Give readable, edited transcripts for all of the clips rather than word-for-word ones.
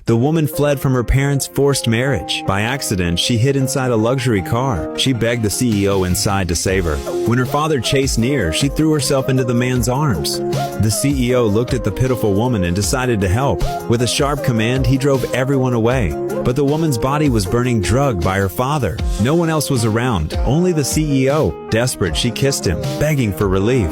The woman fled from her parents' forced marriage. By accident, she hid inside a luxury car. She begged the CEO inside to save her. When her father chased near, she threw herself into the man's arms. The CEO looked at the pitiful woman and decided to help. With a sharp command, he drove everyone away. But the woman's body was burning, drugged by her father. No one else was around, only the CEO. Desperate, she kissed him, begging for relief.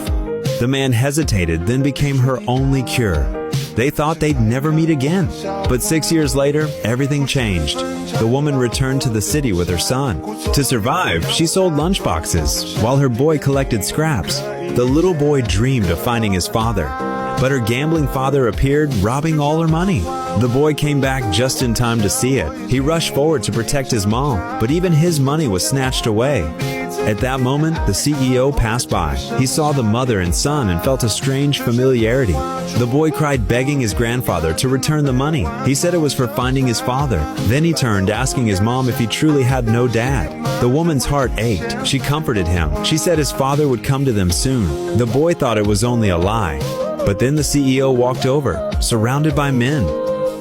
The man hesitated, then became her only cure. They thought they'd never meet again. But 6 years later, everything changed. The woman returned to the city with her son. To survive, she sold lunchboxes, while her boy collected scraps. The little boy dreamed of finding his father. But her gambling father appeared, robbing all her money. The boy came back just in time to see it. He rushed forward to protect his mom, but even his money was snatched away. At that moment, the CEO passed by. He saw the mother and son and felt a strange familiarity. The boy cried, begging his grandfather to return the money. He said it was for finding his father. Then he turned, asking his mom if he truly had no dad. The woman's heart ached. She comforted him. She said his father would come to them soon. The boy thought it was only a lie. But then the CEO walked over, surrounded by men.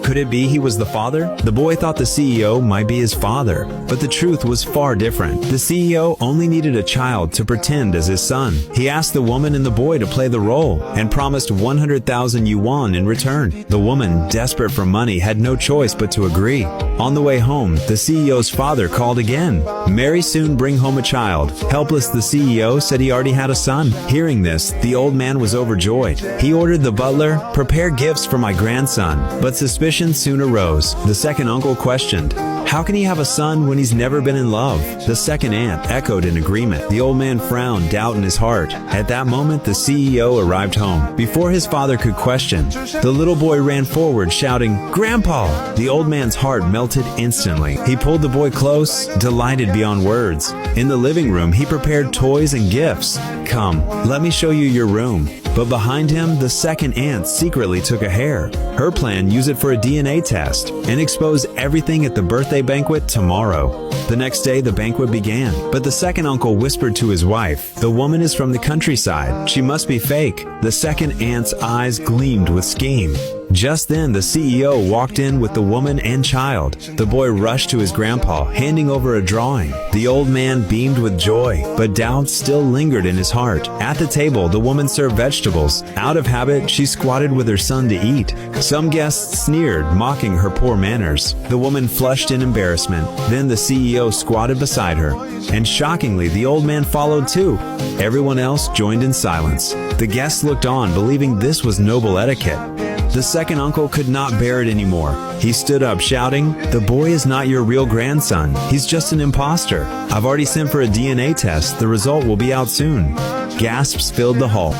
Could it be he was the father? The boy thought the CEO might be his father, but the truth was far different. The CEO only needed a child to pretend as his son. He asked the woman and the boy to play the role and promised 100,000 yuan in return. The woman, desperate for money, had no choice but to agree. On the way home, the CEO's father called again. Very soon bring home a child. Helpless, the CEO said he already had a son. Hearing this, the old man was overjoyed. He ordered the butler, prepare gifts for my grandson, but suspicion soon arose. The second uncle questioned, how can he have a son when he's never been in love? The second aunt echoed in agreement. The old man frowned, doubt in his heart. At that moment, the CEO arrived home. Before his father could question, the little boy ran forward, shouting, Grandpa! The old man's heart melted instantly. He pulled the boy close, delighted beyond words. In the living room, he prepared toys and gifts. Come, let me show you your room. But behind him, the second aunt secretly took a hair. Her plan: use it for a DNA test and expose everything at the birthday banquet tomorrow. The next day, the banquet began. But the second uncle whispered to his wife, the woman is from the countryside. She must be fake. The second aunt's eyes gleamed with scheme. Just then, the CEO walked in with the woman and child. The boy rushed to his grandpa, handing over a drawing. The old man beamed with joy, but doubt still lingered in his heart. At the table, the woman served vegetables. Out of habit, she squatted with her son to eat. Some guests sneered, mocking her poor manners. The woman flushed in embarrassment. Then the CEO squatted beside her, and shockingly, the old man followed too. Everyone else joined in silence. The guests looked on, believing this was noble etiquette. The second uncle could not bear it anymore. He stood up, shouting, the boy is not your real grandson. He's just an imposter. I've already sent for a DNA test. The result will be out soon. Gasps filled the hall.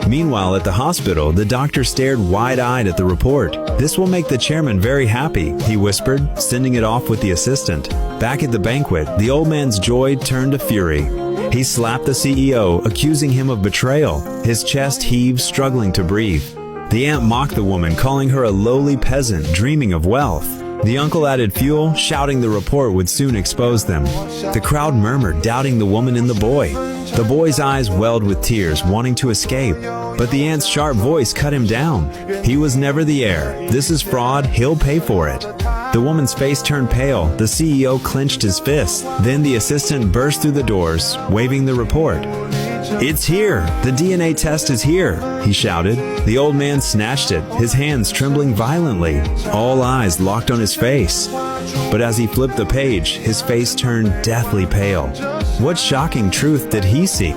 Meanwhile, at the hospital, the doctor stared wide-eyed at the report. This will make the chairman very happy, he whispered, sending it off with the assistant. Back at the banquet, the old man's joy turned to fury. He slapped the CEO, accusing him of betrayal. His chest heaved, struggling to breathe. The aunt mocked the woman, calling her a lowly peasant dreaming of wealth. The uncle added fuel, shouting the report would soon expose them. The crowd murmured, doubting the woman and the boy. The boy's eyes welled with tears, wanting to escape. But the aunt's sharp voice cut him down. He was never the heir. This is fraud. He'll pay for it. The woman's face turned pale. The CEO clenched his fist. Then the assistant burst through the doors, waving the report. It's here! The DNA test is here! He shouted. The old man snatched it, his hands trembling violently. All eyes locked on his face. But as he flipped the page, his face turned deathly pale. What shocking truth did he see?